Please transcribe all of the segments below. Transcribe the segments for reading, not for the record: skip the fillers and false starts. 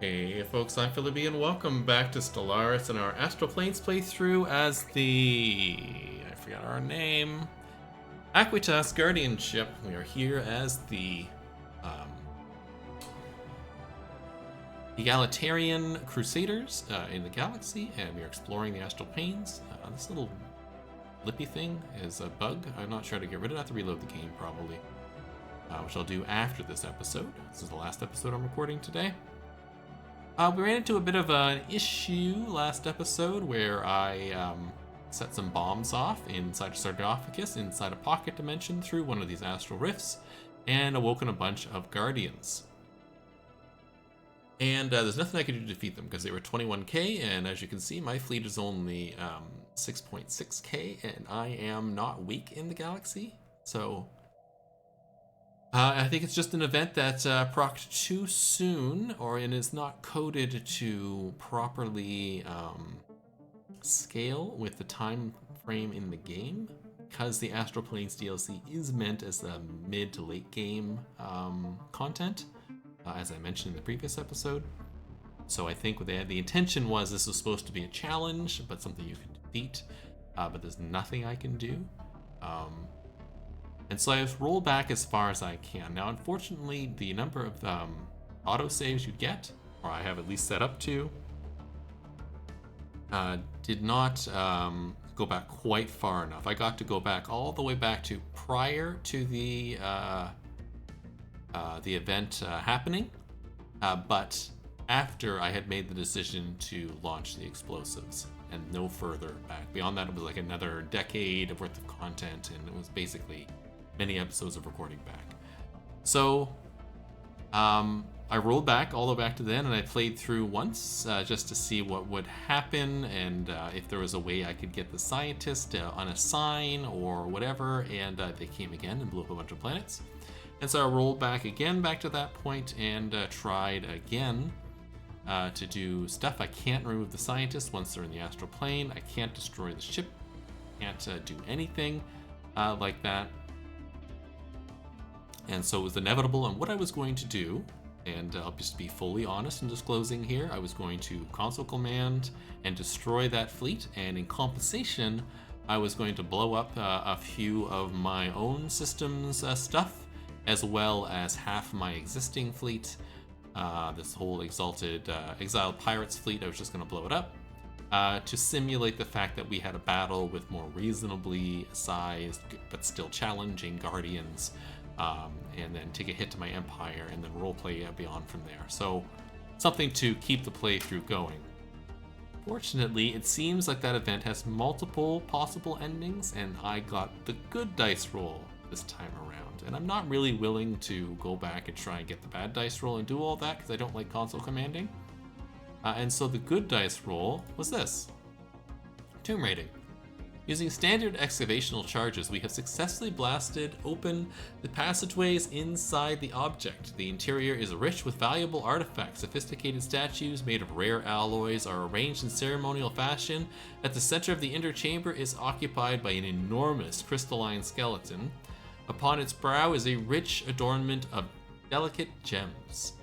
Hey folks, I'm Philippi and welcome back to Stellaris and our Astral Planes playthrough as I forgot our name, Aquitas Guardian ship. We are here as the Egalitarian crusaders in the galaxy, and we are exploring the Astral Planes. This little lippy thing is a bug. I'm not sure how to get rid of it. I have to reload the game probably, which I'll do after this episode. This is the last episode I'm recording today. We ran into a bit of an issue last episode where I set some bombs off inside a sarcophagus inside a pocket dimension through one of these astral rifts and awoken a bunch of guardians. And there's nothing I could do to defeat them because they were 21k, and as you can see, my fleet is only 6.6k, and I am not weak in the galaxy. So I think it's just an event that procced too soon, and is not coded to properly scale with the time frame in the game, because the Astral Planes DLC is meant as a mid to late game content, as I mentioned in the previous episode. So I think what the intention was this was supposed to be a challenge, but something you can defeat, but there's nothing I can do. And so I've rolled back as far as I can. Now, unfortunately, the number of autosaves you get, or I have at least set up to, did not go back quite far enough. I got to go back all the way back to prior to the event happening, but after I had made the decision to launch the explosives, and no further back. Beyond that, it was like another decade worth of content, and it was basically many episodes of recording back. So I rolled back all the way back to then, and I played through once just to see what would happen, and if there was a way I could get the scientist on a sign or whatever, and they came again and blew up a bunch of planets. And so I rolled back again back to that point and tried again to do stuff. I can't remove the scientists once they're in the astral plane. I can't destroy the ship. Can't do anything like that. And so it was inevitable, and what I was going to do, and I'll just be fully honest in disclosing here, I was going to console command and destroy that fleet, and in compensation, I was going to blow up a few of my own systems stuff, as well as half my existing fleet. This whole exiled pirates fleet, I was just going to blow it up to simulate the fact that we had a battle with more reasonably sized but still challenging guardians. And then take a hit to my empire, and then roleplay beyond from there. So something to keep the playthrough going. Fortunately, it seems like that event has multiple possible endings, and I got the good dice roll this time around. And I'm not really willing to go back and try and get the bad dice roll and do all that, because I don't like console commanding. And so the good dice roll was this. Tomb raiding. Using standard excavational charges, we have successfully blasted open the passageways inside the object. The interior is rich with valuable artifacts. Sophisticated statues made of rare alloys are arranged in ceremonial fashion. At the center of the inner chamber is occupied by an enormous crystalline skeleton. Upon its brow is a rich adornment of delicate gems.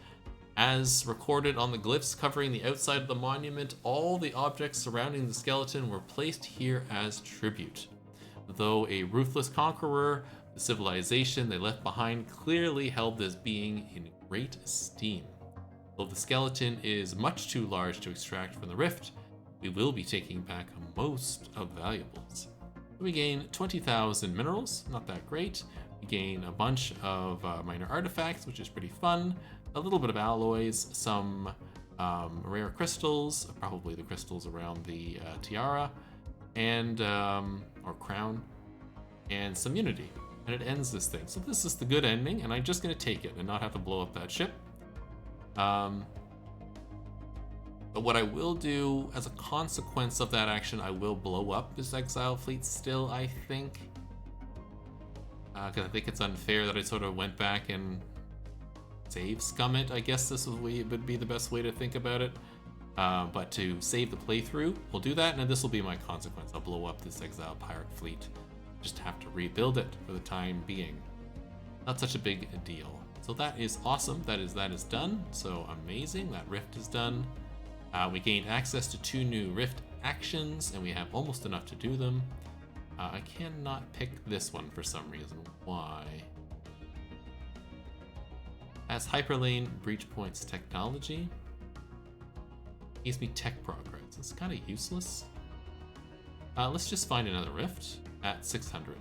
As recorded on the glyphs covering the outside of the monument, all the objects surrounding the skeleton were placed here as tribute. Though a ruthless conqueror, the civilization they left behind clearly held this being in great esteem. Though the skeleton is much too large to extract from the rift, we will be taking back most of the valuables. We gain 20,000 minerals, not that great. We gain a bunch of minor artifacts, which is pretty fun. A little bit of alloys, some rare crystals, probably the crystals around the tiara, and or crown, and some unity, and it ends this thing. So this is the good ending, and I'm just going to take it and not have to blow up that ship. But what I will do as a consequence of that action, I will blow up this exile fleet still, I think, because I think it's unfair that I sort of went back and save scum it. I guess this would be the best way to think about it. But to save the playthrough, we'll do that, and this will be my consequence. I'll blow up this exiled pirate fleet. Just have to rebuild it for the time being. Not such a big deal. So that is awesome. That is done. So amazing. That rift is done. We gained access to 2 new rift actions, and we have almost enough to do them. I cannot pick this one for some reason. Why? As Hyperlane Breach Points Technology. Gives me tech progress. It's kind of useless. Let's just find another rift at 600.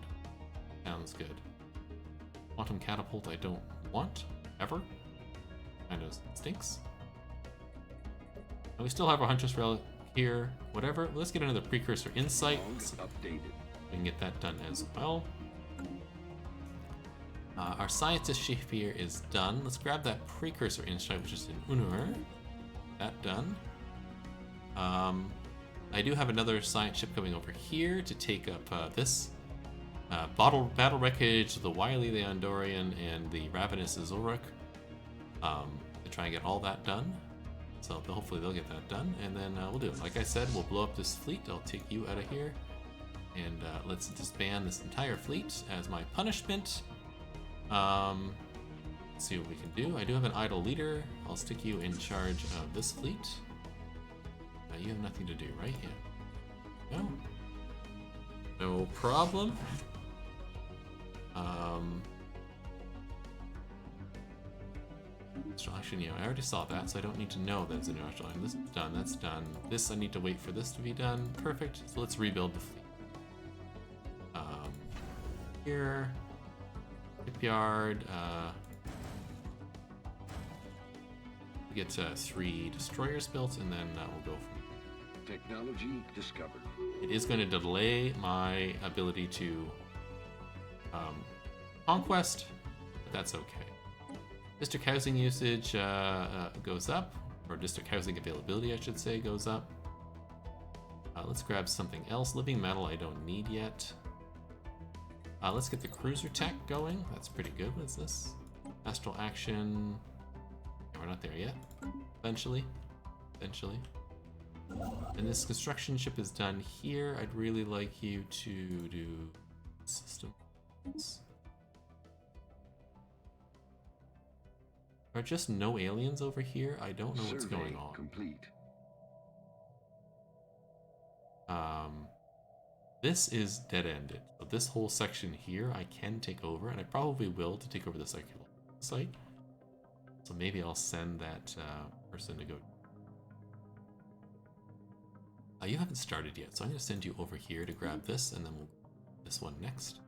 Sounds good. Quantum Catapult I don't want, ever. Kind of stinks. And we still have our Huntress Relic here, whatever. Let's get another Precursor Insight. We can get that done as well. Our Scientist ship here is done. Let's grab that Precursor Insight, which is in Unur. That done. I do have another science ship coming over here to take up this. Battle Wreckage, the Wily the Andorian, and the Ravenous Azoric. To try and get all that done. So hopefully they'll get that done, and then we'll do it. Like I said, we'll blow up this fleet. I'll take you out of here. And let's disband this entire fleet as my punishment. Let's see what we can do. I do have an idle leader. I'll stick you in charge of this fleet. You have nothing to do, right? Yeah. No. No problem. Actually, yeah, I already saw that, so I don't need to know that it's an Astral Line. This is done. That's done. This, I need to wait for this to be done. Perfect. So let's rebuild the fleet. Here. Shipyard. We get 3 destroyers built, and then we'll go from Technology discovered. It is going to delay my ability to conquest, but that's okay. District housing usage goes up, or district housing availability, I should say, goes up. Let's grab something else. Living metal I don't need yet. Let's get the cruiser tech going. That's pretty good. What is this? Astral action. Yeah, we're not there yet. Eventually. And this construction ship is done here. I'd really like you to do systems. Are just no aliens over here? I don't know what's going on. Complete. This is dead-ended. So this whole section here I can take over, and I probably will to take over the circular site. So maybe I'll send that person to go. You haven't started yet, so I'm going to send you over here to grab this, and then we'll do this one next.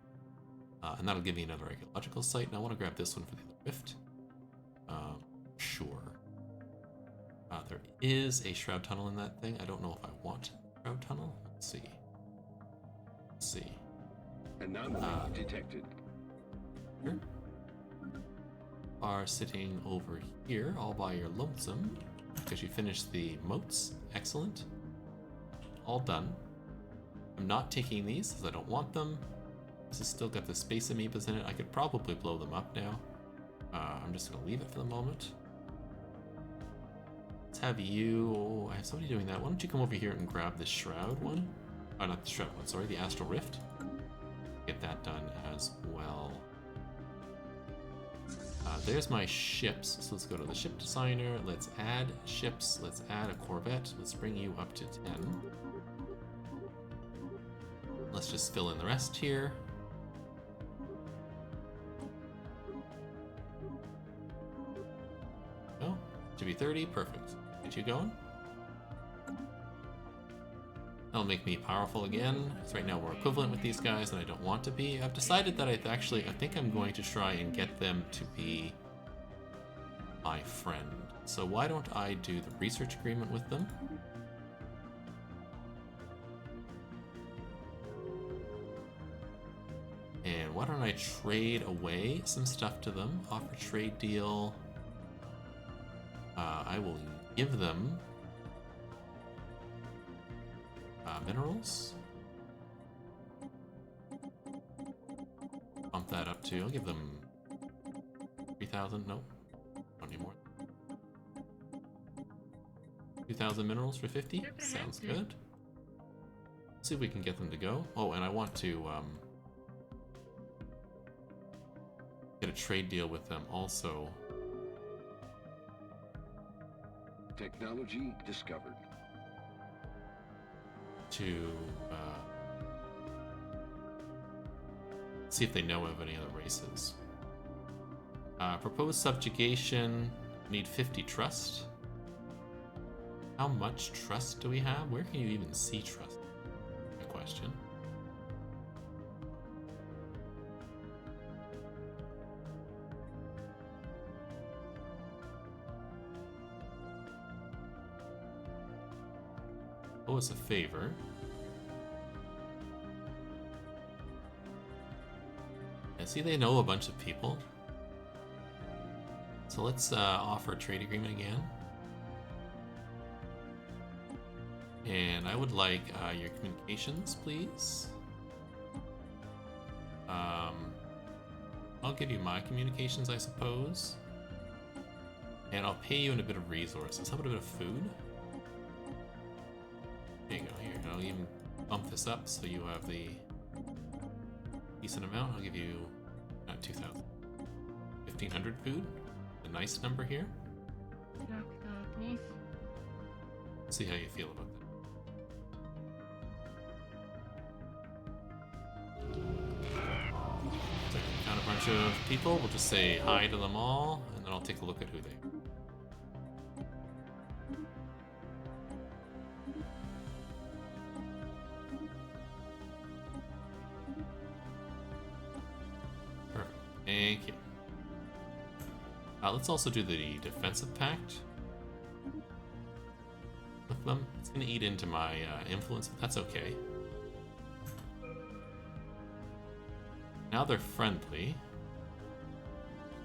And that'll give me another archaeological site, and I want to grab this one for the rift. Sure. There is a shroud tunnel in that thing. I don't know if I want a shroud tunnel. Let's see. Anomaly detected. Here. Are sitting over here all by your lonesome because you finished the moats. Excellent. All done. I'm not taking these because I don't want them. This has still got the space amoebas in it. I could probably blow them up now. I'm just going to leave it for the moment. Let's have you... Oh, I have somebody doing that. Why don't you come over here and grab the shroud one? Oh, not the shroud one, sorry. The Astral Rift. Get that done as well. There's my ships. So let's go to the ship designer. Let's add ships. Let's add a corvette. Let's bring you up to 10. Let's just fill in the rest here. Oh, to be 30, perfect. Get you going. That'll make me powerful again. So right now we're equivalent with these guys, and I don't want to be. I've decided that I think I'm going to try and get them to be my friend. So why don't I do the research agreement with them? And why don't I trade away some stuff to them? Offer trade deal. I will give them minerals. Bump that up too. I'll give them 3,000. Nope. Don't need more. 2,000 minerals for 50. Sounds good. Let's see if we can get them to go. Oh, and I want to get a trade deal with them also. Technology discovered. To see if they know of any other races. Proposed subjugation. Need 50 trust. How much trust do we have? Where can you even see trust? Good question. Oh, it's a favor. Yeah, see, they know a bunch of people. So let's offer a trade agreement again. And I would like your communications, please. I'll give you my communications, I suppose. And I'll pay you in a bit of resources. How about a bit of food? There you go, here. And I'll even bump this up so you have the decent amount. I'll give you 2,000. 1,500 food. A nice number here. See how you feel about that. So count a bunch of people. We'll just say hi to them all, and then I'll take a look at who they are. Perfect. Thank you. Let's also do the defensive pact with them. It's going to eat into my influence, but that's okay. Now they're friendly.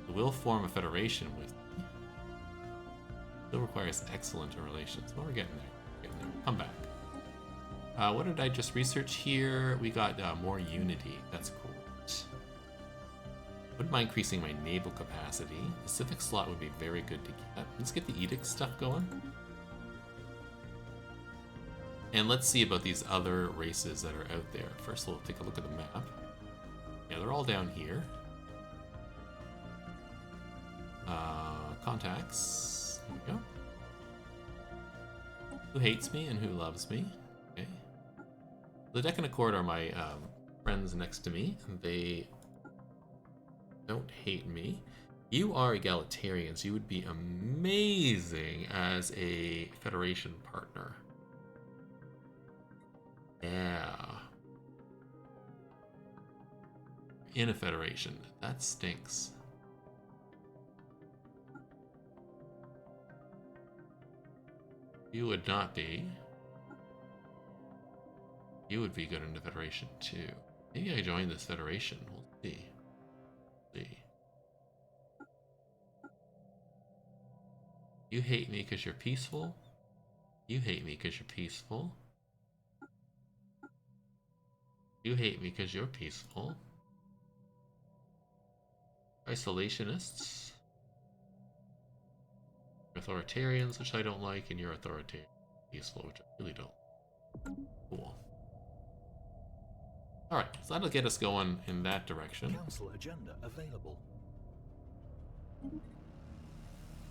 They will form a federation with me. Still requires excellent relations. Well, we're getting there. Come back. What did I just research here? We got more unity. That's cool. Wouldn't mind increasing my naval capacity. The civic slot would be very good to get. Let's get the edict stuff going. And let's see about these other races that are out there. First, we'll take a look at the map. Yeah, they're all down here. Contacts. There we go. Who hates me and who loves me? Okay. The Deck and Accord are my friends next to me. They don't hate me. You are egalitarians. You would be amazing as a Federation partner. Yeah. In a Federation. That stinks. You would not be. You would be good in the Federation too. Maybe I join this Federation. We'll see. You hate me because you're peaceful. You hate me because you're peaceful. You hate me because you're peaceful. Isolationists. Authoritarians, which I don't like, and you're authoritarian. Peaceful, which I really don't. Cool. Alright, so that'll get us going in that direction. Council agenda available.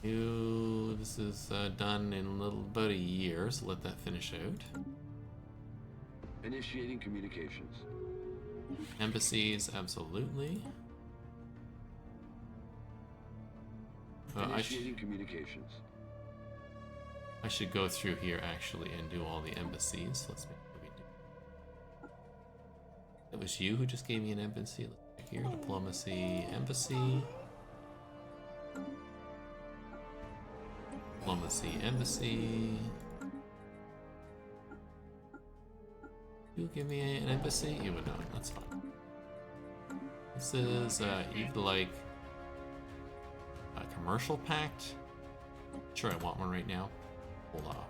This is done in about a year, so let that finish out. Initiating communications. Embassies, absolutely. Initiating communications. I should go through here actually and do all the embassies. Let's make sure we do. That was you who just gave me an embassy. Let's check here. Diplomacy, embassy. Diplomacy, embassy. You give me an embassy? You would not. That's fine. This is you'd like a commercial pact. Sure, I want one right now. Hold off.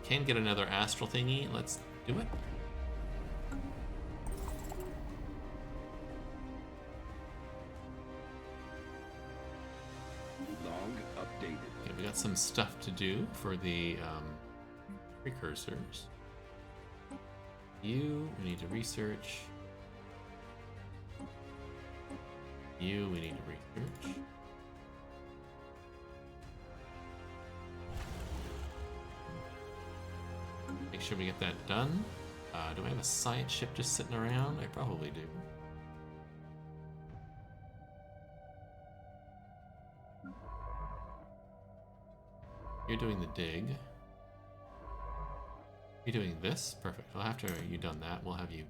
Can get another astral thingy. Let's do it. Log updated. Okay, we got some stuff to do for the precursors. We need to research. You, we need to research. Make sure we get that done. Do I have a science ship just sitting around? I probably do. You're doing the dig. You're doing this? Perfect. Well, after you've done that, we'll have you.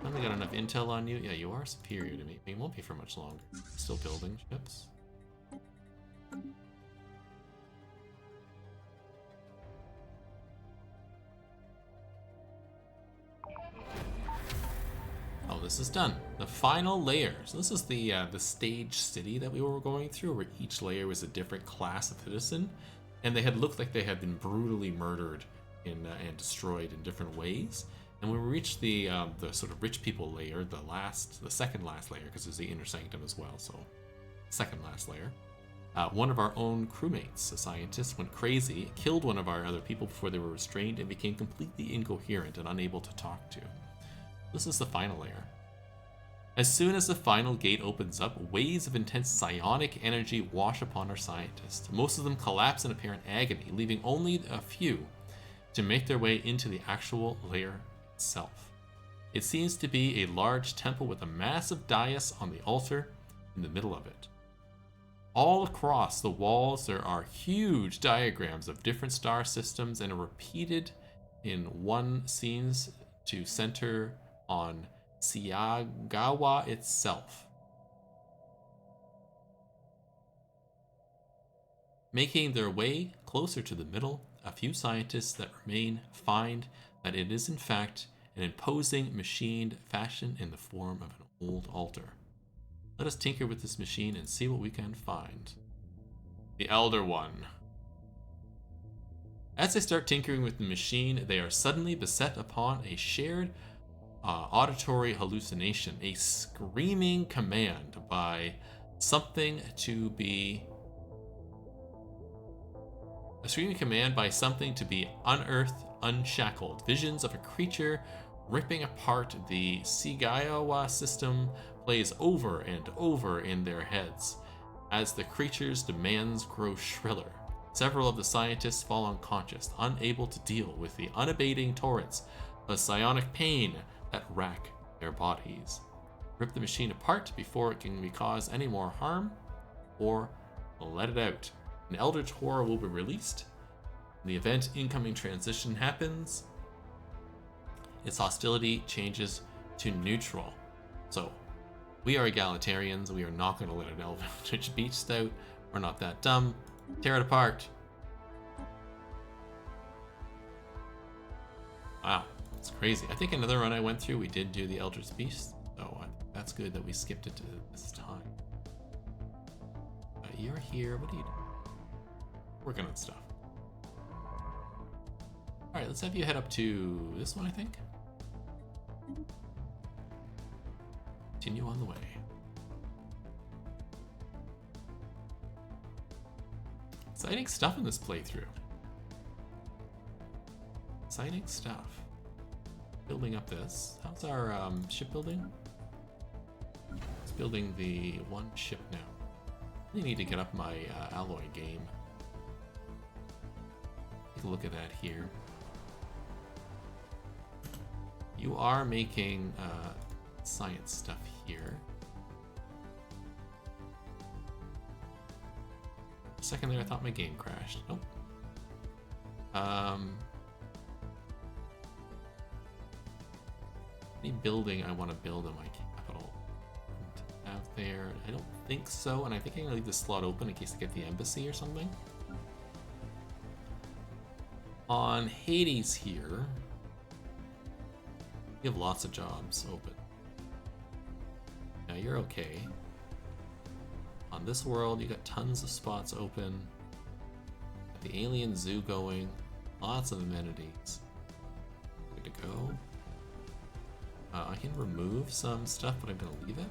Finally got enough intel on you. Yeah, you are superior to me. It won't be for much longer. Still building ships. Oh, this is done. The final layer. So this is the stage city that we were going through, where each layer was a different class of citizen, and they had looked like they had been brutally murdered and destroyed in different ways. And when we reached the sort of rich people layer, the second last layer, because there's the inner sanctum as well, so second last layer. One of our own crewmates, a scientist, went crazy, killed one of our other people before they were restrained, and became completely incoherent and unable to talk to. This is the final layer. As soon as the final gate opens up, waves of intense psionic energy wash upon our scientists. Most of them collapse in apparent agony, leaving only a few to make their way into the actual layer itself. It seems to be a large temple with a massive dais on the altar in the middle of it. All across the walls there are huge diagrams of different star systems, and are repeated in one seems to center on Siagawa itself. Making their way closer to the middle, a few scientists that remain find that it is in fact an imposing machine fashioned in the form of an old altar. Let us tinker with this machine and see what we can find. The Elder One. As they start tinkering with the machine, they are suddenly beset upon a shared auditory hallucination, a screaming command by something to be unearthed, unshackled. Visions of a creature ripping apart the Siagawa system plays over and over in their heads as the creature's demands grow shriller. Several of the scientists fall unconscious, unable to deal with the unabating torrents of psionic pain that rack their bodies. Rip the machine apart before it can cause any more harm, or let it out. An eldritch horror will be released. In the event incoming transition happens, its hostility changes to neutral. So, we are egalitarians. We are not going to let an eldritch beast out. We're not that dumb. Tear it apart. Wow, it's crazy. I think another run I went through, we did do the Eldritch Beast, so that's good that we skipped it to this time. You're here. What are you doing? Working on stuff. All right, let's have you head up to this one, I think. Continue on the way. Exciting stuff in this playthrough. Exciting stuff. Building up this. How's our shipbuilding? It's building the one ship now. I really need to get up my alloy game. Take a look at that here. You are making science stuff here. For a second there, I thought my game crashed. Nope. Any building I want to build in my capital out there? I don't think so, and I think I'm gonna leave this slot open in case I get the embassy or something. On Hades here, you have lots of jobs open. Now you're okay. On this world, you got tons of spots open. Got the alien zoo going. Lots of amenities. Good to go. I can remove some stuff, but I'm gonna leave it.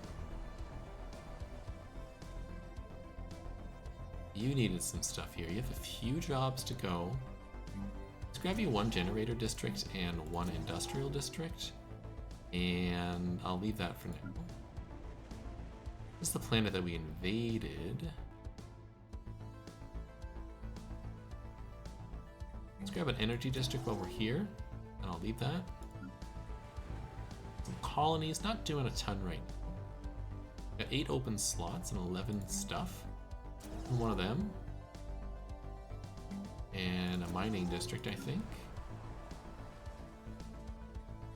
You needed some stuff here. You have a few jobs to go. Let's grab you one generator district and one industrial district. And I'll leave that for now. This is the planet that we invaded. Let's grab an energy district while we're here, and I'll leave that. Some colonies, not doing a ton right now. Got 8 open slots and 11 stuff. And one of them. And a mining district, I think.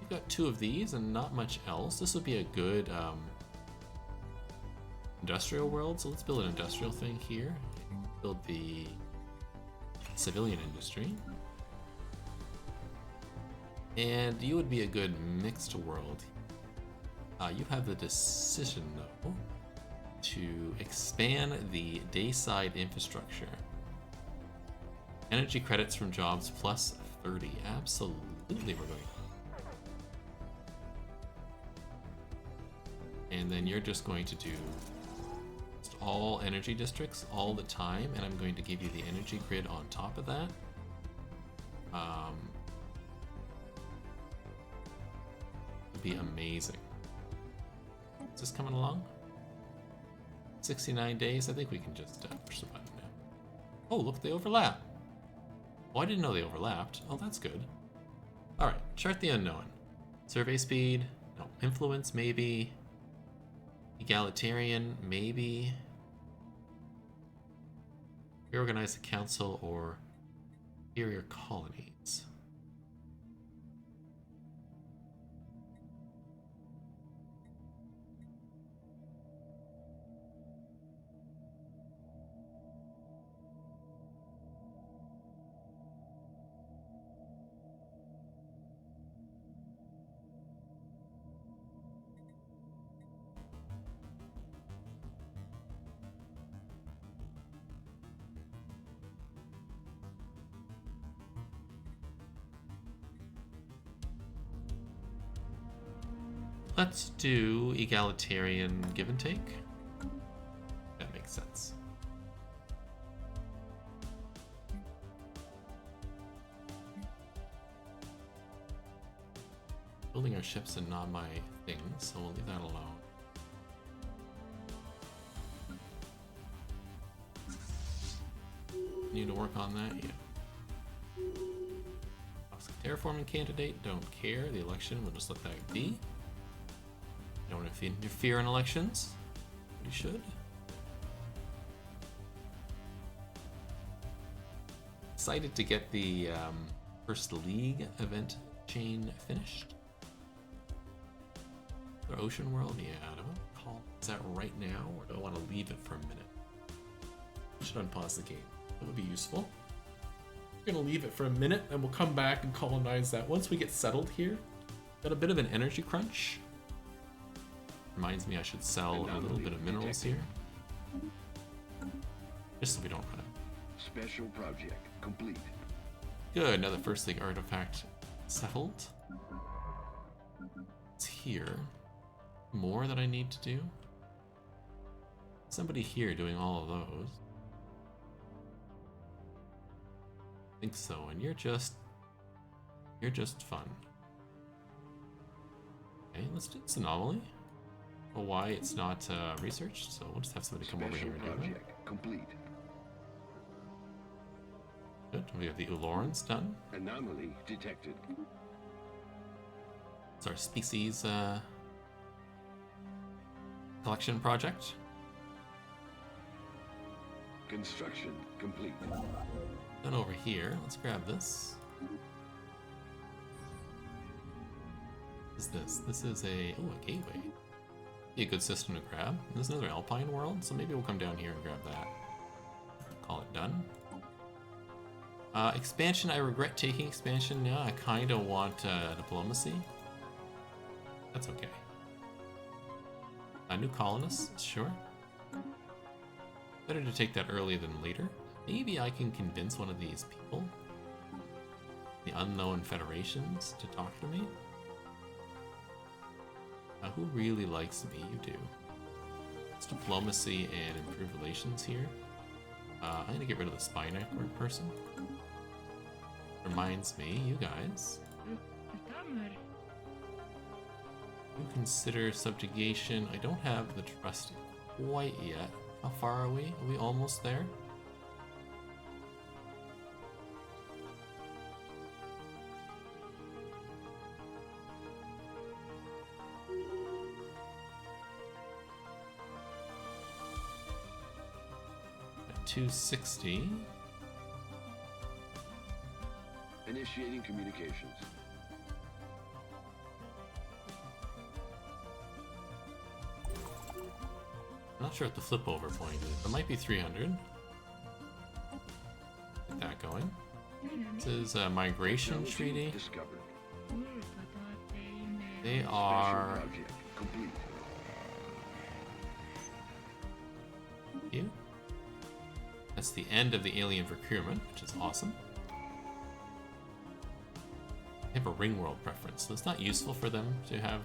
We've got 2 of these and not much else. This would be a good industrial world, so let's build an industrial thing here. Build the civilian industry. And you would be a good mixed world. You have the decision, though, to expand the dayside infrastructure. Energy credits from jobs plus 30. Absolutely, we're going. And then you're just going to do all energy districts all the time, and I'm going to give you the energy grid on top of that. It'd be amazing. Is this coming along? 69 days. I think we can just push the button now. Oh, look, they overlap. Oh, I didn't know they overlapped. Oh, that's good. All right, chart the unknown. Survey speed. No. Influence, maybe. Egalitarian, maybe. Reorganize the council or inferior colonies. Let's do egalitarian give and take. That makes sense. Building our ships and not my things, so we'll leave that alone. Need to work on that, yeah. Terraforming candidate, don't care. The election, we'll just let that be. Don't interfere in elections. You should. Excited to get the first league event chain finished. The ocean world, yeah. Do I want to call? Is that right now, or do I want to leave it for a minute? I should unpause the game. That would be useful. We're gonna leave it for a minute, and we'll come back and colonize that once we get settled here. Got a bit of an energy crunch. Reminds me I should sell a little bit of minerals here. Just so we don't run out. Special project complete. Good, now the first league artifact settled. It's here. More that I need to do? Somebody here doing all of those. I think so, and you're just fun. Okay, let's do this anomaly. Why it's not researched, so we'll just have somebody come over here and do that. Complete. Good, we have the Ulorans done. Anomaly detected. It's our species collection project. Construction complete. Then over here, let's grab this. What is this? This is a gateway. Be a good system to grab. There's another Alpine world, so maybe we'll come down here and grab that. Call it done. Expansion, I regret taking expansion now. I kind of want diplomacy. That's okay. New colonists, sure. Better to take that earlier than later. Maybe I can convince one of these people, the unknown federations, to talk to me. Who really likes me? You do. It's diplomacy and improved relations here. I'm gonna get rid of the spy network person. Reminds me, you guys. You consider subjugation. I don't have the trust quite yet. How far are we? Are we almost there? At 260. Initiating communications. I'm not sure what the flip over point is. It might be 300. Get that going. This is a migration treaty. Discovered. They Special are project complete. you. That's the end of the alien procurement, which is awesome. They have a ring world preference, so it's not useful for them to have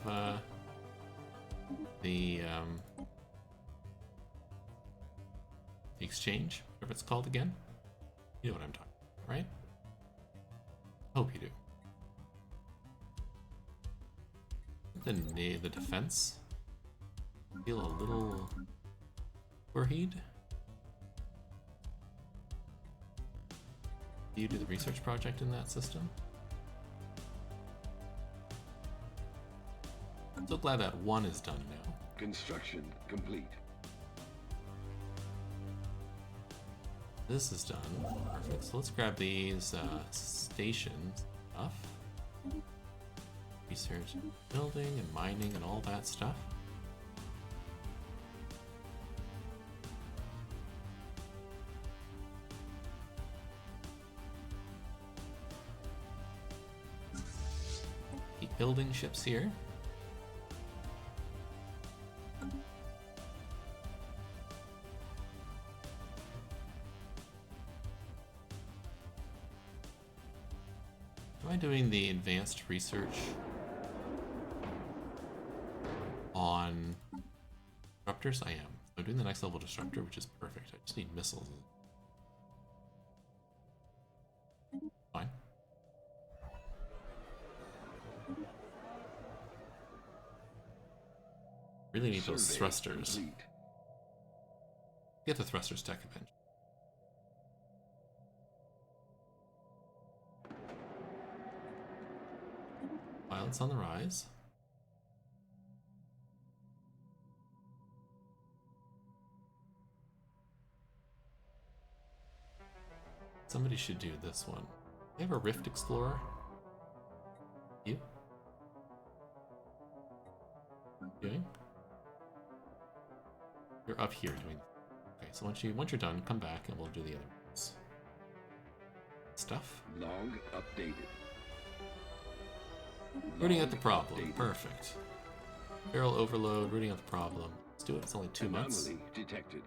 the exchange, whatever it's called again. You know what I'm talking about, right? Hope you do. The defense. Feel a little worried. Do you do the research project in that system? I'm so glad that one is done now. Construction complete. This is done. Perfect. So let's grab these stations stuff. Research, building, and mining, and all that stuff. Keep building ships here. Am I doing the advanced research on disruptors? I am. I'm doing the next level disruptor, which is perfect. I just need missiles. Fine. Really need those Survey thrusters. complete. Get the thrusters tech eventually. Violence on the rise. Somebody should do this one. We have a Rift Explorer. You? Doing? You're up here doing. Okay, so once you're done, come back and we'll do the other ones. Stuff. Log updated. Rooting out the problem. Updated. Perfect. Barrel overload, rooting out the problem. Let's do it. It's only 2 months. Anomaly detected.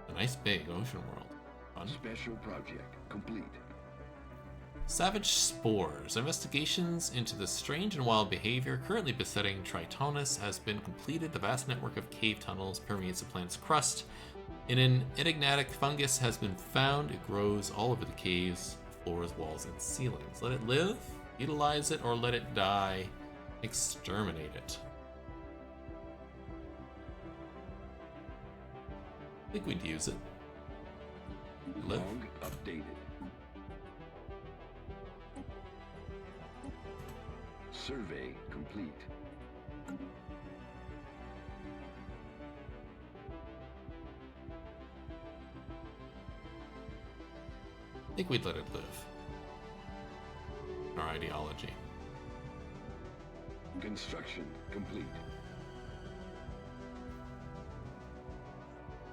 A nice big ocean world. Fun. Special project complete. Savage Spores. Investigations into the strange and wild behavior currently besetting Tritonus has been completed. The vast network of cave tunnels permeates the planet's crust. An enigmatic fungus has been found. It grows all over the caves, floors, walls, and ceilings. Let it live, utilize it, or let it die. Exterminate it. I think we'd use it. Live. Log updated. Survey complete. I think we'd let it live. Our ideology. Construction complete.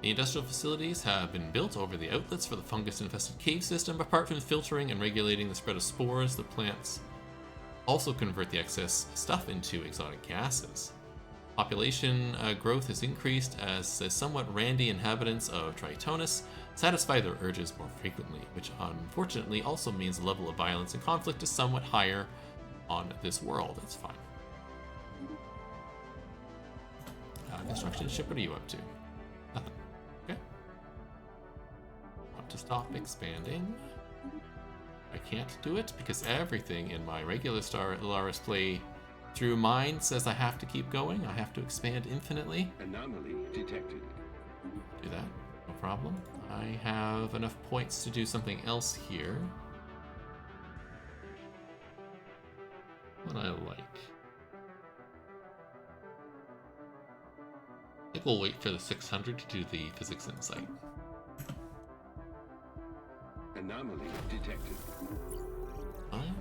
The industrial facilities have been built over the outlets for the fungus-infested cave system. Apart from filtering and regulating the spread of spores, the plants also convert the excess stuff into exotic gases. Population growth has increased as the somewhat randy inhabitants of Tritonus satisfy their urges more frequently, which unfortunately also means the level of violence and conflict is somewhat higher on this world. That's fine. Construction ship, what are you up to? Nothing. Okay. Want to stop expanding? I can't do it because everything in my regular Stellaris play through mine says I have to keep going. I have to expand infinitely. Anomaly detected. Do that, no problem. I have enough points to do something else here. What I like. I think we'll wait for the 600 to do the physics insight. Anomaly detected. Fine.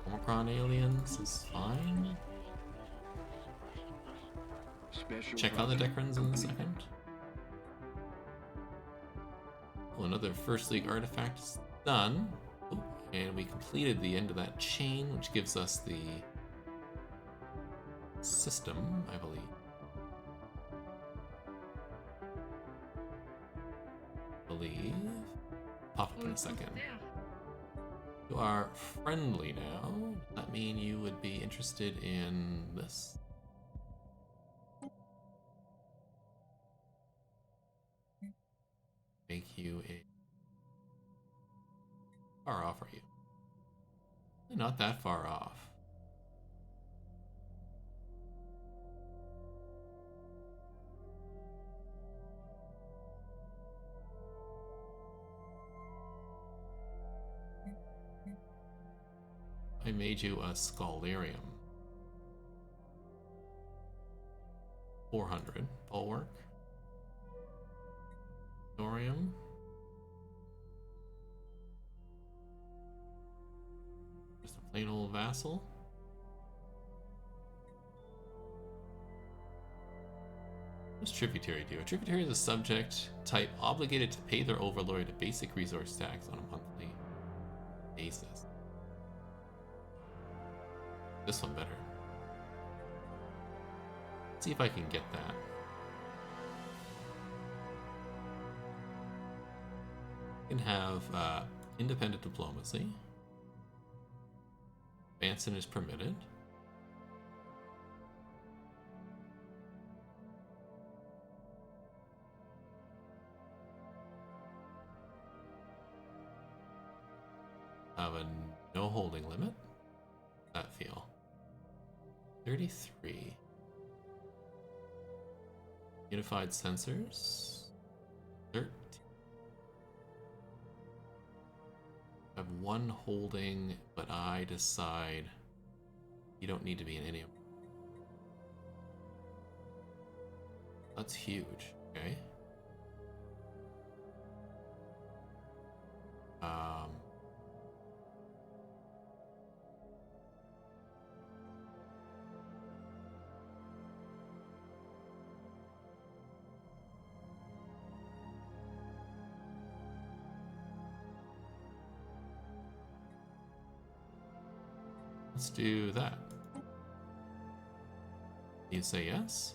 Omicron aliens is fine. Special Check on the project Decrans in a complete. second. Oh, another First League artifact is done. Oh, and we completed the end of that chain, which gives us the system, I believe. Pop up in a second. You are friendly now. Does that mean you would be interested in this? Make you a... Far off are you? Not that far off. I made you a Scholarium. 400. Bulwark. Thorium. Just a plain old vassal. What's tributary do? A tributary is a subject type obligated to pay their overlord a basic resource tax on a monthly basis. This one better. Let's see if I can get that. You can have independent diplomacy. Advancing is permitted. Have a no holding limit. How's that feel? 33. Unified sensors. 13. I have one holding, but I decide you don't need to be in any of them. That's huge, okay? Let's do that. You say yes?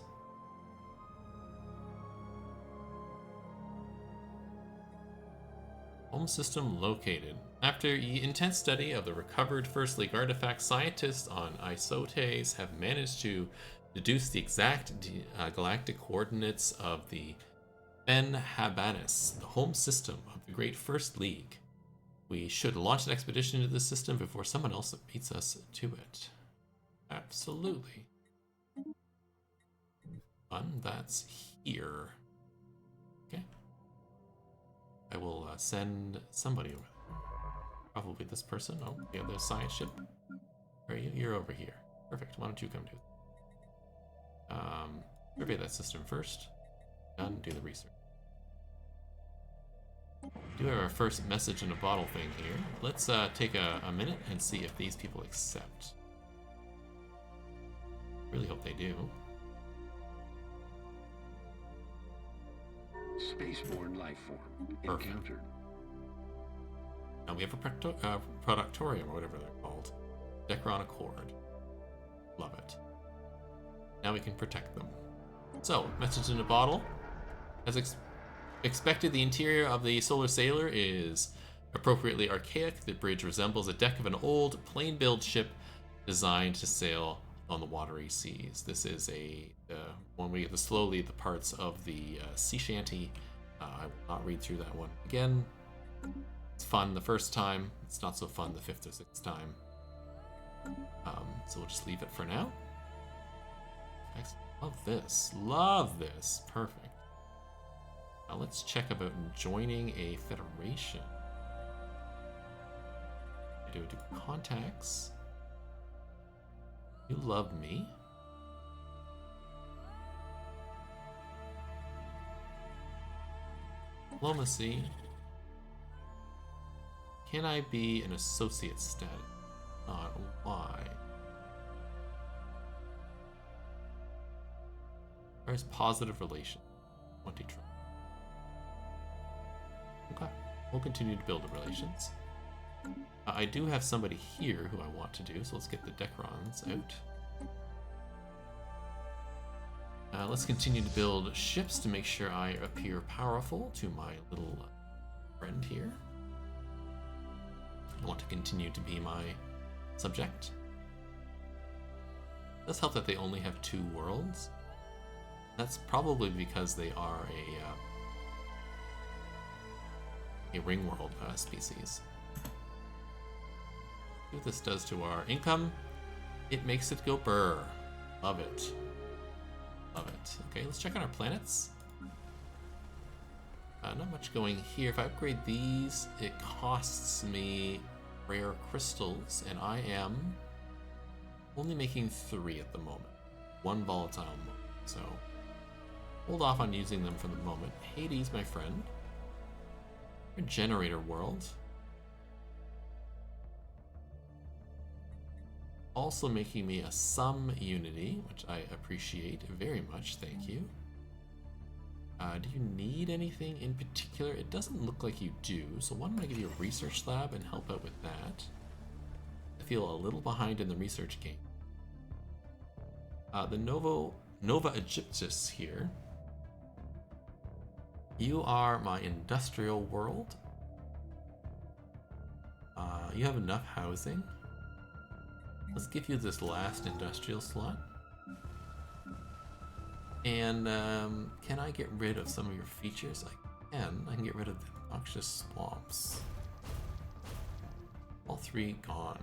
Home system located. After intense study of the recovered First League artifacts, scientists on Isotes have managed to deduce the exact galactic coordinates of the Habanis, the home system of the Great First League. We should launch an expedition into this system before someone else beats us to it. Absolutely. Fun, that's here. Okay. I will send somebody over there. Probably this person. Oh, the other science ship. Where are you? You're over here. Perfect. Why don't you come do it? Survey that system first. Done. Do the research. We do have our first message in a bottle thing here. Let's take a minute and see if these people accept. Really hope they do. Spaceborne life form Perfect. encountered. Now we have a productorium, or whatever they're called. Decron Accord. Love it. Now we can protect them. So, message in a bottle. As Expected, the interior of the Solar Sailor is appropriately archaic. The bridge resembles a deck of an old plane-built ship designed to sail on the watery seas. This is when we get to slowly the parts of the sea shanty. I will not read through that one again. It's fun the first time. It's not so fun the fifth or sixth time. So we'll just leave it for now. Excellent. Love this. Love this. Perfect. Now let's check about joining a federation. I do contacts. You love me. Diplomacy. Can I be an associate status? Not why. There's positive relation. 20 trust. Okay, we'll continue to build the relations. I do have somebody here who I want to do, so let's get the Decrons out. Let's continue to build ships to make sure I appear powerful to my little friend here. I want to continue to be my subject. It does help that they only have 2 worlds. That's probably because they are a ring world species. See what this does to our income. It makes it go burr. Love it. Love it. Okay, let's check on our planets. Not much going here. If I upgrade these, it costs me rare crystals, and I am only making 3 at the moment. 1 volatile moment. So hold off on using them for the moment. Hades, my friend. Your generator world. Also making me a some unity, which I appreciate very much. Thank you. Do you need anything in particular? It doesn't look like you do, so why don't I give you a research lab and help out with that? I feel a little behind in the research game. The Nova Egyptus here. You are my industrial world. You have enough housing. Let's give you this last industrial slot. And can I get rid of some of your features? I can get rid of the noxious swamps. All 3 gone.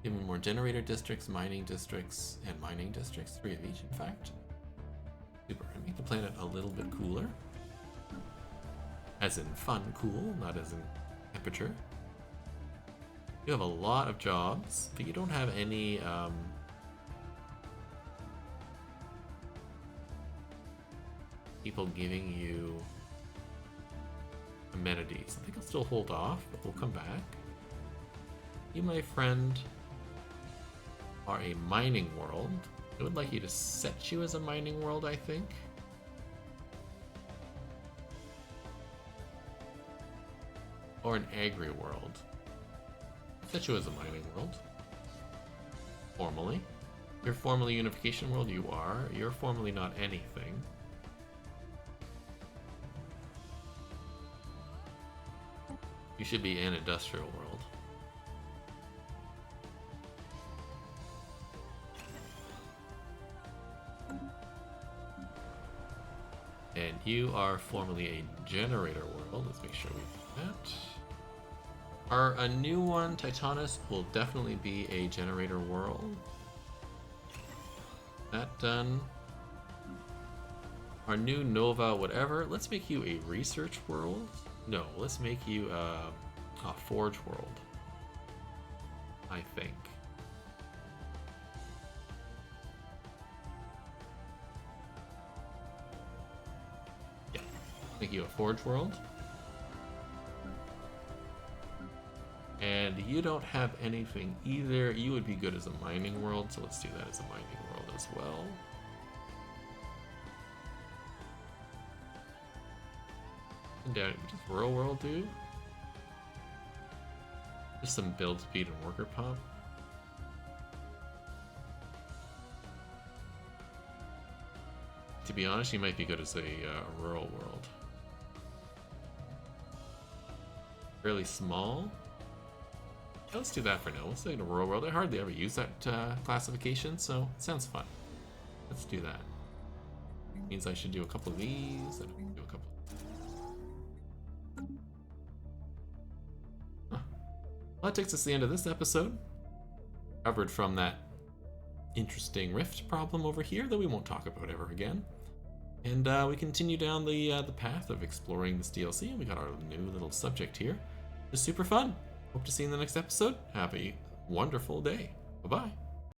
Give me more generator districts, mining districts, and mining districts. 3 of each, in fact. Super. And make the planet a little bit cooler. As in fun cool, not as in temperature. You have a lot of jobs, but you don't have any people giving you amenities. I think I'll still hold off, but we'll come back. You, my friend, are a mining world. I would like you to set you as a mining world, I think. Or an agri world. Set you as a mining world. Formally. You're formally unification world, you are. You're formally not anything. You should be an industrial world. And you are formally a generator world. Let's make sure we do that. A new one, Titanus, will definitely be a generator world. That done. Our new Nova whatever, let's make you a research world. No, let's make you a forge world. I think. Yeah, make you a forge world. And you don't have anything either. You would be good as a mining world, so let's do that as a mining world as well. And down, what does rural world do? Just some build speed and worker pop. To be honest, you might be good as a rural world. fairly small. Yeah, let's do that for now. Let's say in a rural world. I hardly ever use that classification, so it sounds fun. Let's do that. Means I should do a couple of these, and do a couple. Huh. Well, that takes us to the end of this episode. Covered from that interesting rift problem over here that we won't talk about ever again. And we continue down the path of exploring this DLC, and we got our new little subject here. It's super fun. Hope to see you in the next episode. Have a wonderful day. Bye-bye.